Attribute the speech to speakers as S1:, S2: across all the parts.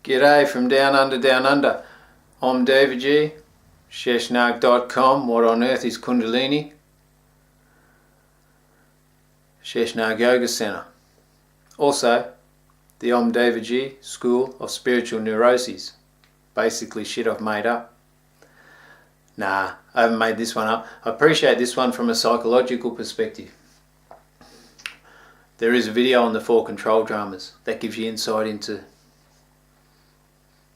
S1: G'day from down under. I'm David G. Sheshnag.com. What on earth is Kundalini? Sheshnag Yoga Center. Also, the Om David G School of Spiritual Neuroses. Basically shit I've made up. Nah, I haven't made this one up. I appreciate this one from a psychological perspective. There is a video on the 4 control dramas that gives you insight into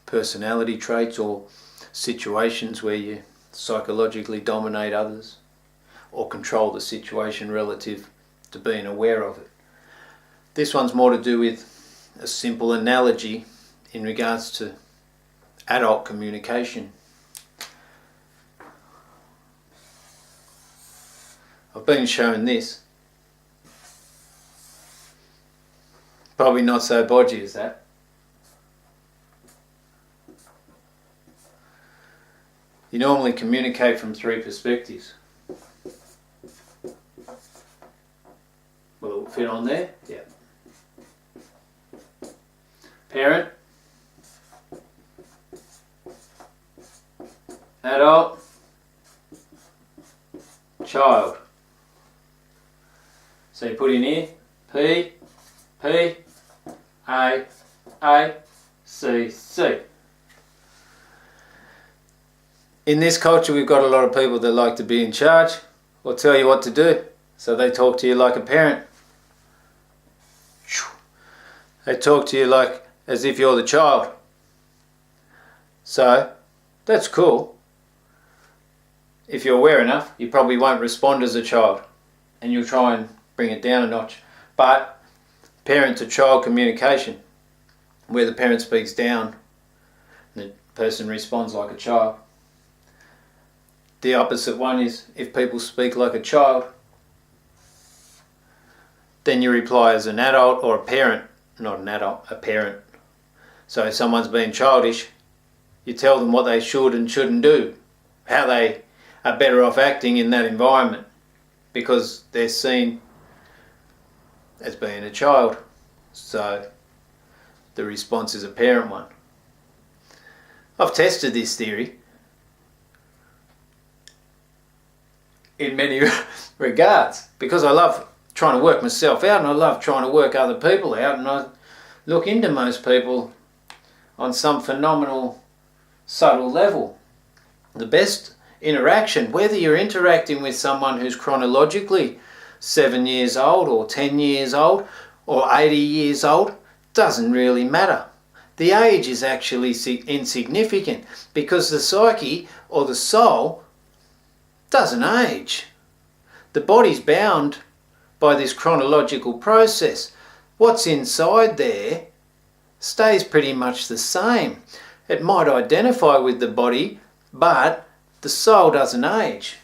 S1: personality traits or situations where you psychologically dominate others or control the situation relative to being aware of it. This one's more to do with a simple analogy in regards to adult communication. I've been shown this. Probably not so bodgy as that. You normally communicate from 3 perspectives. Will it fit on there? Yeah. Parent, adult, child. So you put in here P, P, A, C, C. In this culture we've got a lot of people that like to be in charge or tell you what to do. So they talk to you like a parent. They talk to you like as if you're the child. So that's cool. If you're aware enough, you probably won't respond as a child and you'll try and bring it down a notch. But parent to child communication, where the parent speaks down and the person responds like a child. The opposite one is if people speak like a child, then you reply as an adult or a parent, not an adult, a parent. So if someone's being childish, you tell them what they should and shouldn't do, how they are better off acting in that environment because they're seen as being a child. So the response is a parent one. I've tested this theory in many regards because I love trying to work myself out and I love trying to work other people out, and I look into most people on some phenomenal subtle level. The best interaction, whether you're interacting with someone who's chronologically 7 years old or 10 years old or 80 years old, doesn't really matter. The age is actually insignificant because the psyche or the soul doesn't age. The body's bound by this chronological process. What's inside there stays pretty much the same. It might identify with the body, but the soul doesn't age.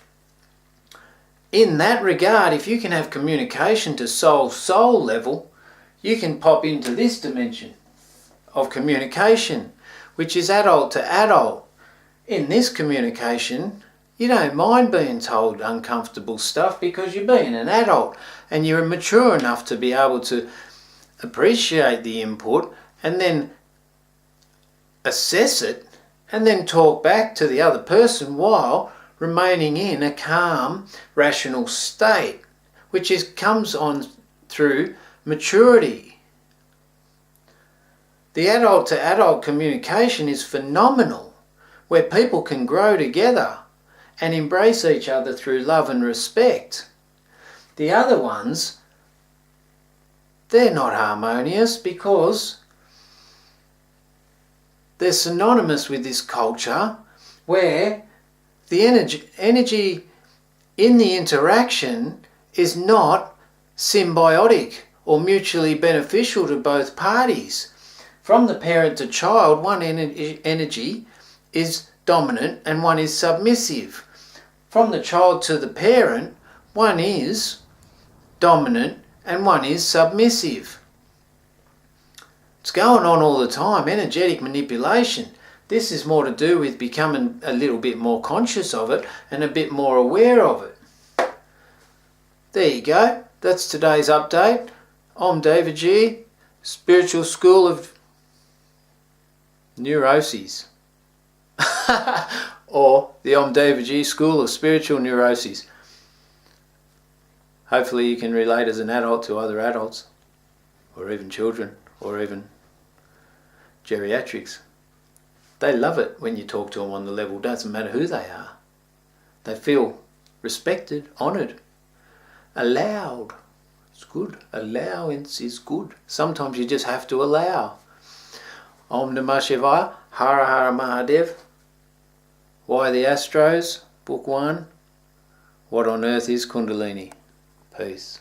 S1: In that regard, if you can have communication to soul level, you can pop into this dimension of communication, which is adult to adult. In this communication, you don't mind being told uncomfortable stuff because you're being an adult and you're mature enough to be able to appreciate the input and then assess it and then talk back to the other person while remaining in a calm, rational state, which comes on through maturity. The adult to adult communication is phenomenal, where people can grow together and embrace each other through love and respect. The other ones, they're not harmonious because they're synonymous with this culture where the energy in the interaction is not symbiotic or mutually beneficial to both parties. From the parent to child, one energy is dominant and one is submissive. From the child to the parent, one is dominant and one is submissive. It's going on all the time, energetic manipulation. This is more to do with becoming a little bit more conscious of it and a bit more aware of it. There you go. That's today's update. I'm David G, Spiritual School of neuroses. Or the Omji School of Spiritual Neuroses. Hopefully you can relate as an adult to other adults, or even children, or even geriatrics. They love it when you talk to them on the level. Doesn't matter who they are. They feel respected, honoured, allowed. It's good. Allowance is good. Sometimes you just have to allow. Om Namah Shivaya, Hara Hara Mahadev. Why the Astros? Book 1. What on earth is Kundalini? Peace.